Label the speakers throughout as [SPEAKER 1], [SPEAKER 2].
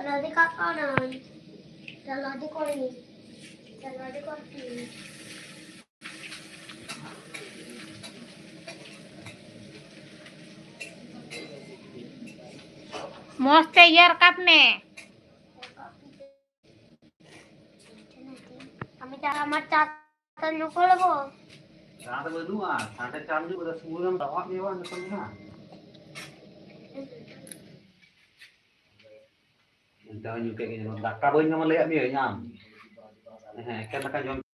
[SPEAKER 1] Lagi kat kanan. Lagi kau ini. Lagi kau ini.
[SPEAKER 2] मस्त यार कापने
[SPEAKER 1] Kami cara macam lupa lagi.
[SPEAKER 3] Ada berdua, ada campur pada sebulan tawa mewah nontonnya. Jangan juga gini, dak kabin sama lihat dia nyam. Kan akan jual.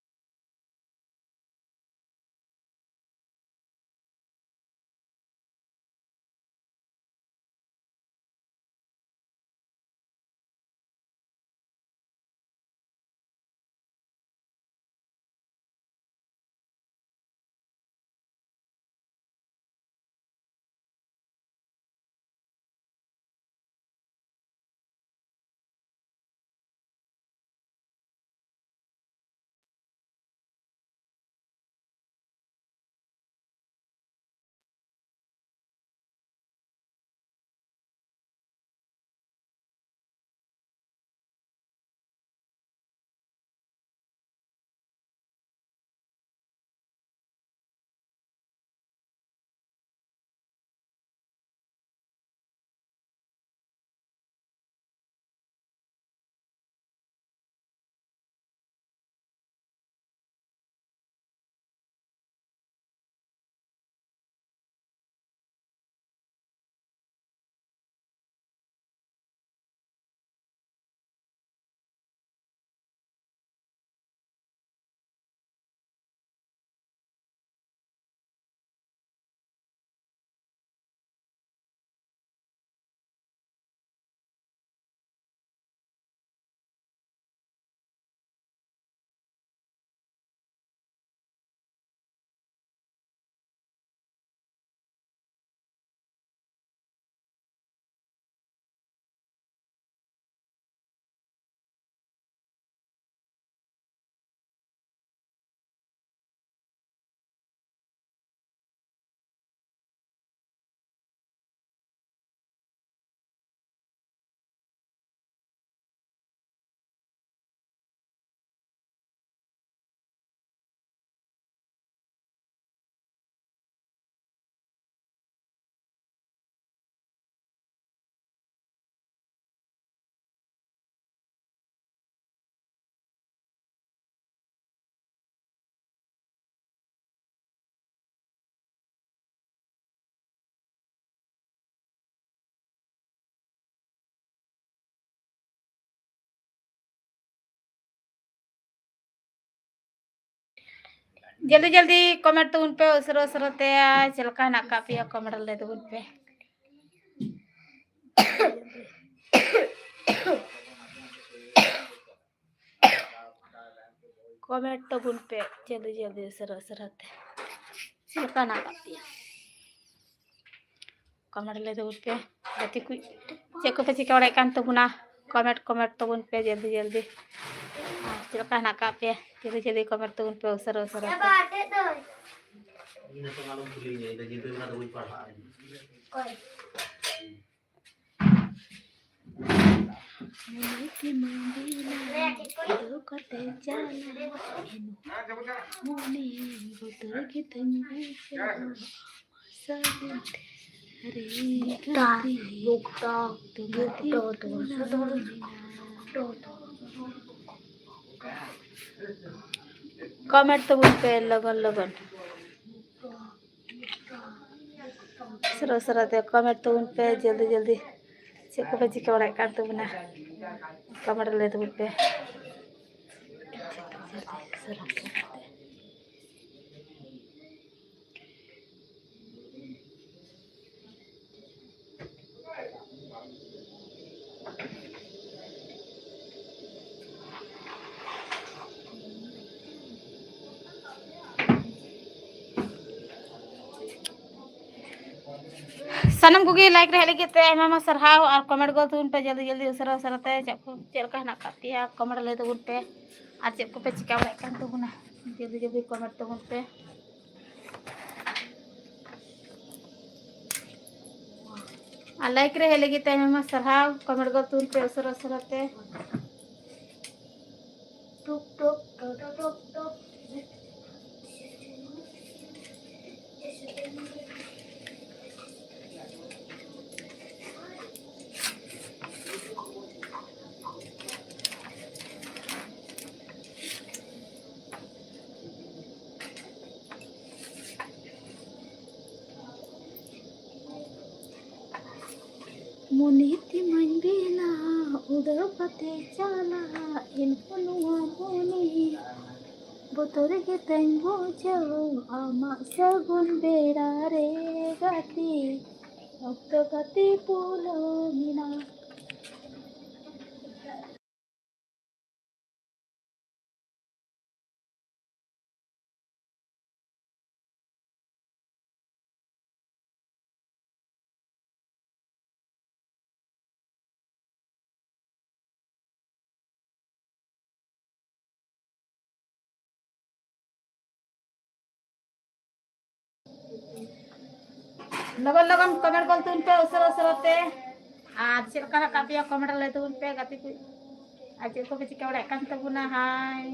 [SPEAKER 2] जल्दी जल्दी comment तो उन पे उसरो उसरोते चलका नाका पिया comment ले तो उन पे कमेंट तो उन पे जल्दी जल्दी उसरो उसरोते चलका नाका पिया कमेंट ले तो उन पे जति कोई चेको पे चिका वाला कान तो गुना कमेंट कमेंट तो उन पे जल्दी जल्दी चलका नाका पिया जल्दी जल्दी कमेंट तो उन पे उसरो उसरोते
[SPEAKER 3] Ini tuh kalau belinya, itu jadi mana tuh parah.
[SPEAKER 2] Comment तो उन पे लगन लगन सरो सरोते कमेंट तो उन पे जल्दी जल्दी चेको पे चिका वाला कान तो गुना कमेंट ले तो उन पे सनम को लाइक रहे लगे ते मामा सरहाव और कमेंट गो उन पे जल्दी जल्दी उसरा उसराते चलका हना कातिया कमेंट ले तो उन पे और चेक को पे चिका वाला कान तो गुना जल्दी जल्दी कमेंट तो उन पे আর লাইক রে হেলে গিয়ে আমার সারহাও কমেন্ট গো তুন পে সর সরতে
[SPEAKER 1] টুক টুক টুক টুক টুক
[SPEAKER 2] Muniti mandela udah pate chala info nuwa moni botore ke tengo jauh ama sagun berare gati okto gati pulo mina logon logon comment kol tun pe usar usarate আর চেল কারা কাপিয়া comment লে তুন pe gati ku aja ko beci kawak kan tabuna hai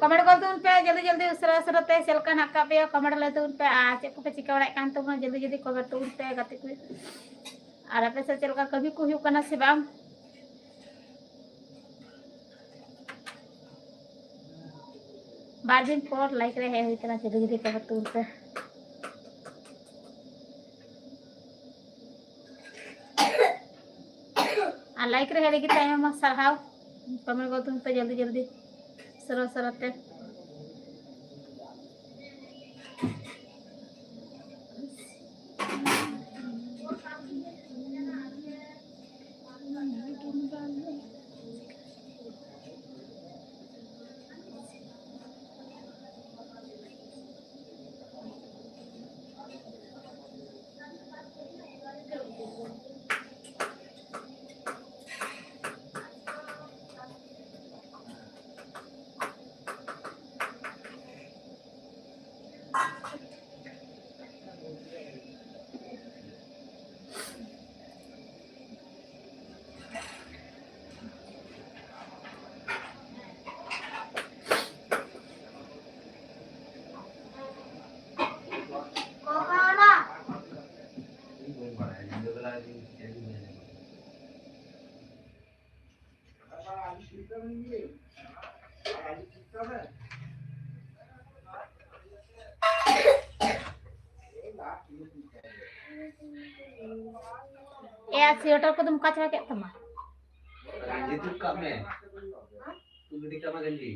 [SPEAKER 2] comment कर तुन पे जल्दी जल्दी उसरा उसराते चलका नाका पे कमेंट ले तुन पे आ चेक को पे चिका बड़ा कान तो जल्दी जल्दी कमेंट तुन पे गति को और पे से चलका कभी को हुई कना से बाम बार दिन पर लाइक रे है इतना जल्दी जल्दी कमेंट तुन पे आ लाइक रे है लेकिन टाइम में सरहाव कमेंट कर तुन पे जल्दी जल्दी सरो सरते स्वेटर को तुम कचरा क्या तमा
[SPEAKER 3] गंजी तू कब में तू गंजी कब में गंजी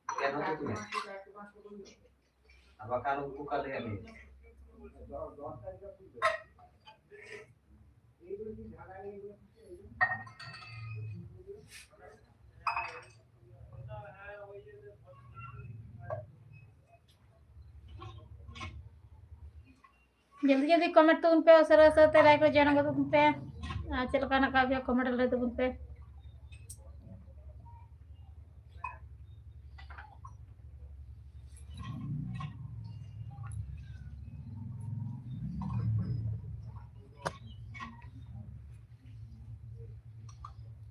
[SPEAKER 3] क्या ना तो तुम्हें अब अकाल को कर ले अभी
[SPEAKER 2] जल्दी जल्दी कमेंट तुम पे असर असर लाइक रे जाना को तुम पे चल का ना का भी कमेंट ले तुम पे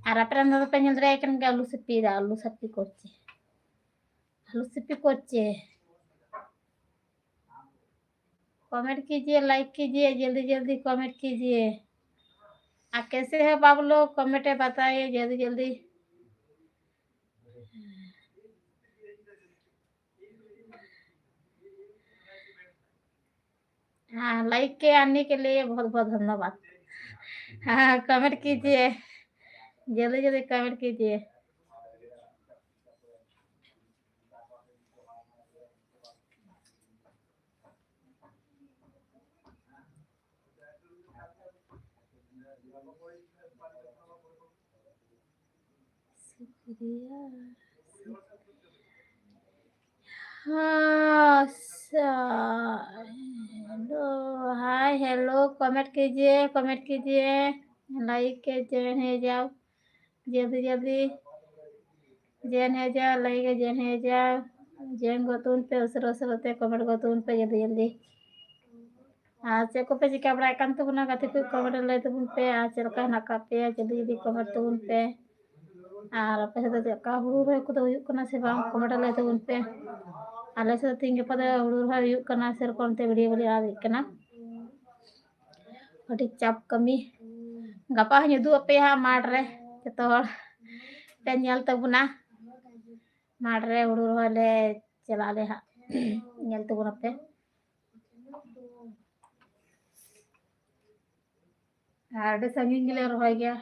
[SPEAKER 2] আর আপনারা তো পেঞ্জল রে এখন আলু সিপি করছে कमेंट कीजिए लाइक कीजिए जल्दी जल्दी कमेंट कीजिए आप कैसे हैं आप लोग? कमेंट में बताइए जल्दी जल्दी। हाँ, लाइक के आने के लिए बहुत बहुत धन्यवाद। हाँ, कमेंट कीजिए, जल्दी जल्दी कमेंट कीजिए। शुक्रिया। हाँ, हेलो, हाय हेलो, कमेंट कीजिए, कमेंट कीजिए, लाइक के जैन है जाओ, जल्दी जल्दी जैन है जाओ, लाइक के जैन है जाओ, जैन गोतून पे उसरो उसरोते कमेंट गोतून पे जल्दी जल्दी। चेक को पे चिका बड़ा kan tubuna kati ku comment ले tubun पे चल का ना का पे जल्दी जल्दी कमेंट tubun पे और apa sih tadi ka huru roy ko do yuk kana se bang comment ले tubun पे ale se tinge pada huru roy yuk kana ser konte video video adi kana adi cap kami gapa hanya dua pe ha madre jito hor pe nyal tubuna madre huru roy le चला ले ha nyal tubuna pe ada sanging gile roy gya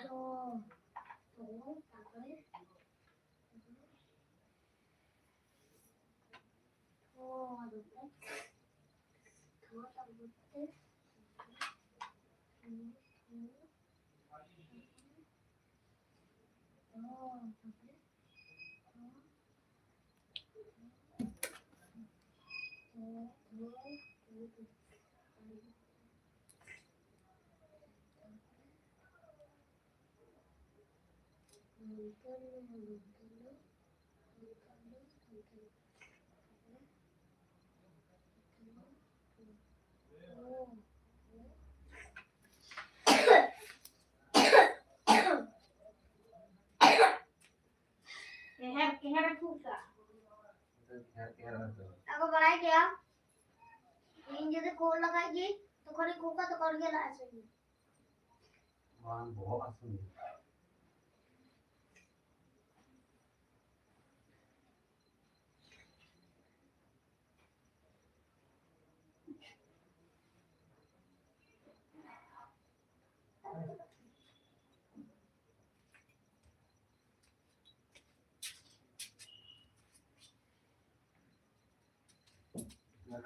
[SPEAKER 2] keher fuka
[SPEAKER 1] aku बनाई क्या इन जैसे कोल लगाएगी तो खड़ी कुका तो कर गया ऐसे ही
[SPEAKER 3] वहाँ बहुत असली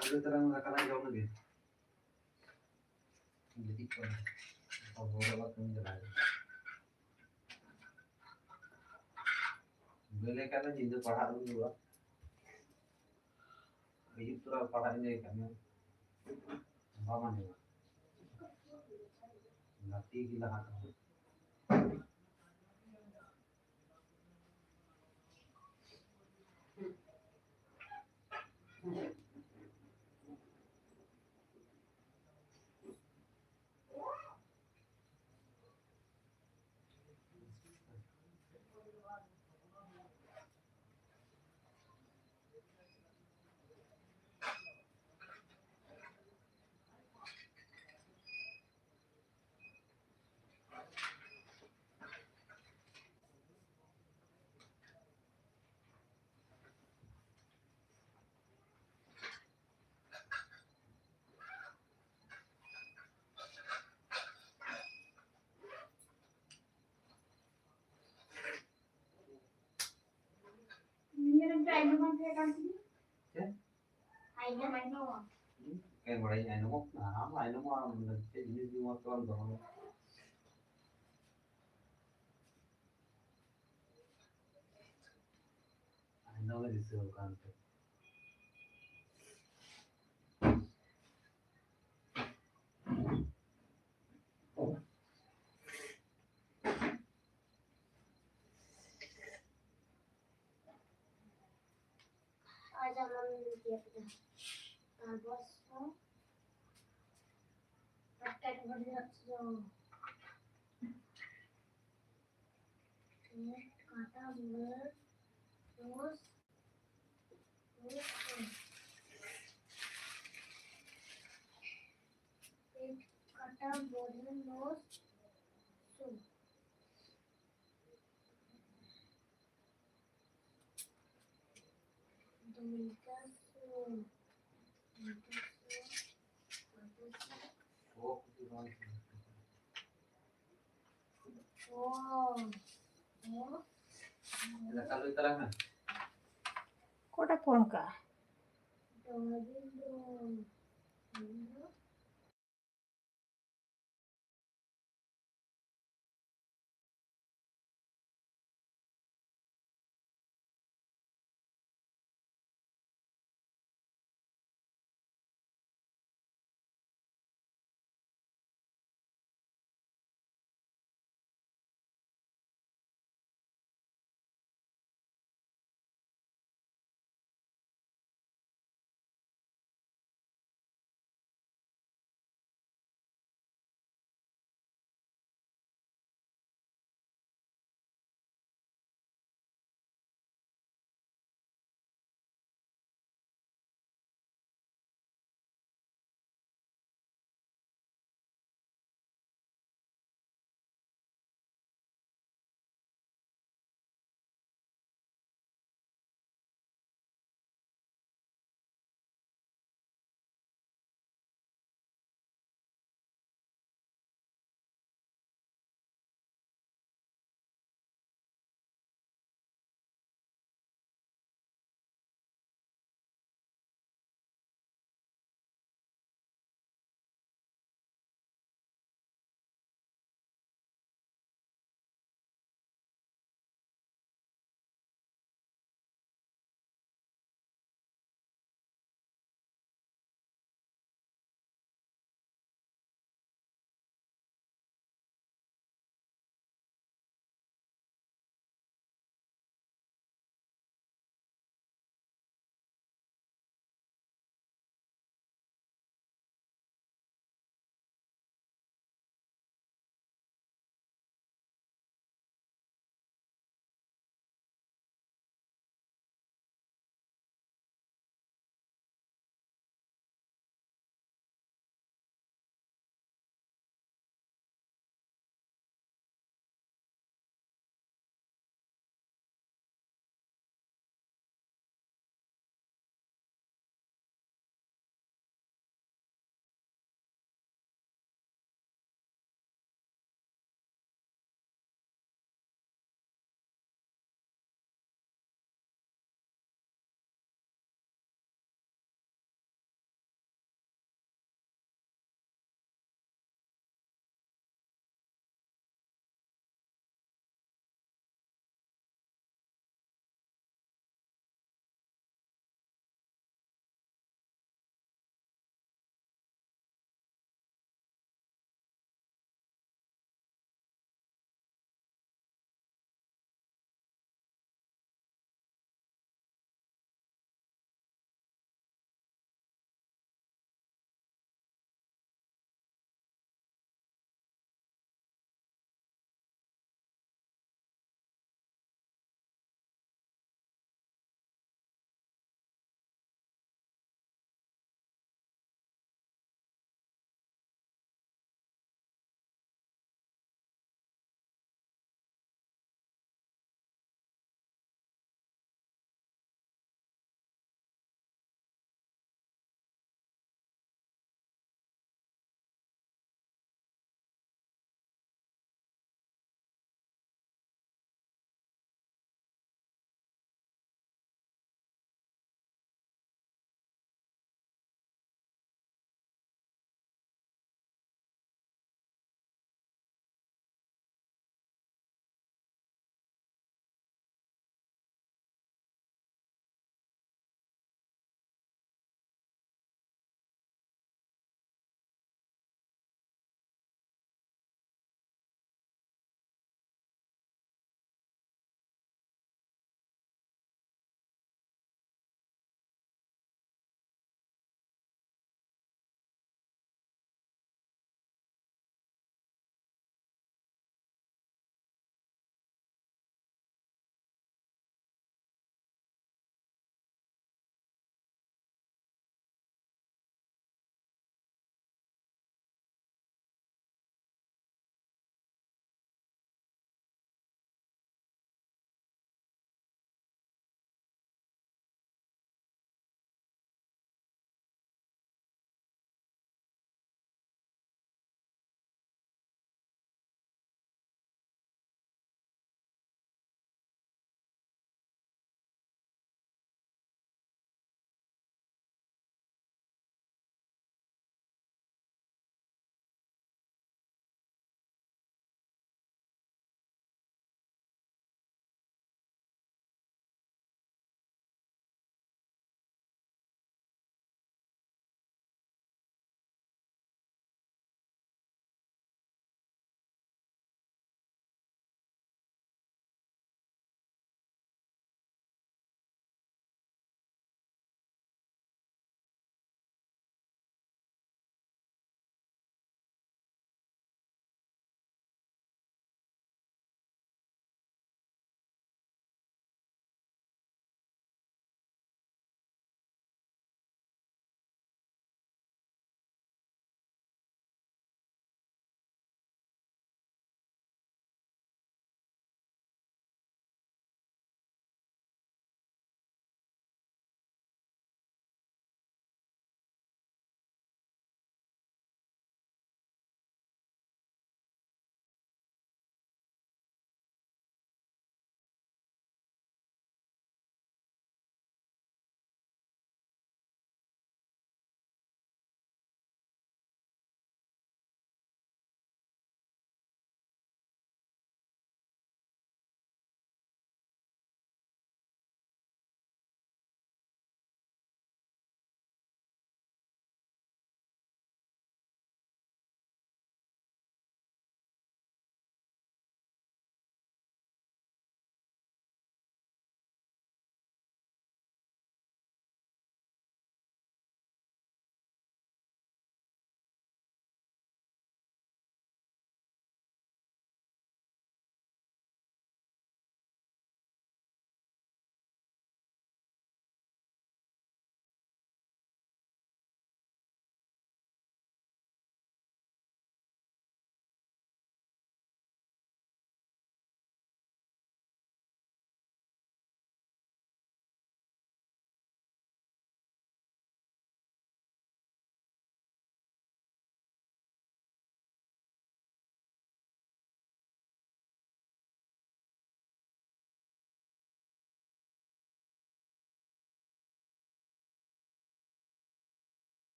[SPEAKER 3] Kalau terang rakanan jauh lagi jadi kalau beberapa kami jalan boleh kan jadi pahak dulu lah itu lah pahak ini kan apa mana nanti gila hati kayak mulai nemu nah lain nemu jadi di motor dong ano lagi sih kan
[SPEAKER 1] आजा mummy दिया था बस हो पटक बढ़िया जो काटा मुर रोज काटा बोलने रोज सो
[SPEAKER 3] Oh, putih banget.
[SPEAKER 1] Oh.
[SPEAKER 3] Kita kalau terang kan?
[SPEAKER 2] कोटा फोन का
[SPEAKER 1] Oh.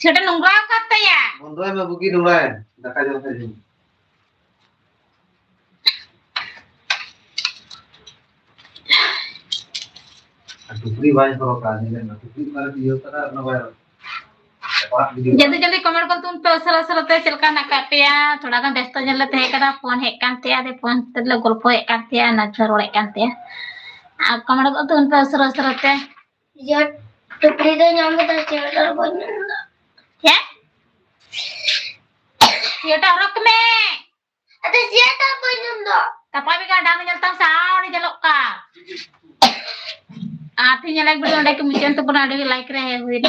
[SPEAKER 2] সেটা নোংরা করতে
[SPEAKER 3] বন্ধু আমি বুকি নোংরা দেখা যাবে टुकड़ी भाई करो का नहीं ना टुकड़ी मारे दियो करा ना भाई
[SPEAKER 2] जल्दी जल्दी कमेंट कर तुम पे असर असर होते चलका नका पे थोड़ा गान व्यस्त जन लेते है करा फोन है कांते दे फोन तले गल्प है कांते ना छोड़ कांते आ कमेंट कर तुम पे असर असर होते
[SPEAKER 1] ये टुकड़ी तो नाम बता स्वेटर बनना
[SPEAKER 2] क्या थिएटर रख में
[SPEAKER 1] अरे स्वेटर बनना
[SPEAKER 2] tapi भी kadang nyeltang sauni jalok ka artinya like video like mission tu pernah ada like reh huin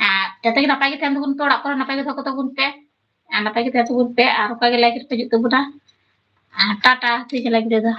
[SPEAKER 2] nah jatuh kita pagi than tubun to orak na pagi thoko tubun pe na pagi than tubun pe aru pagi like pejuk tubun na tata tu like video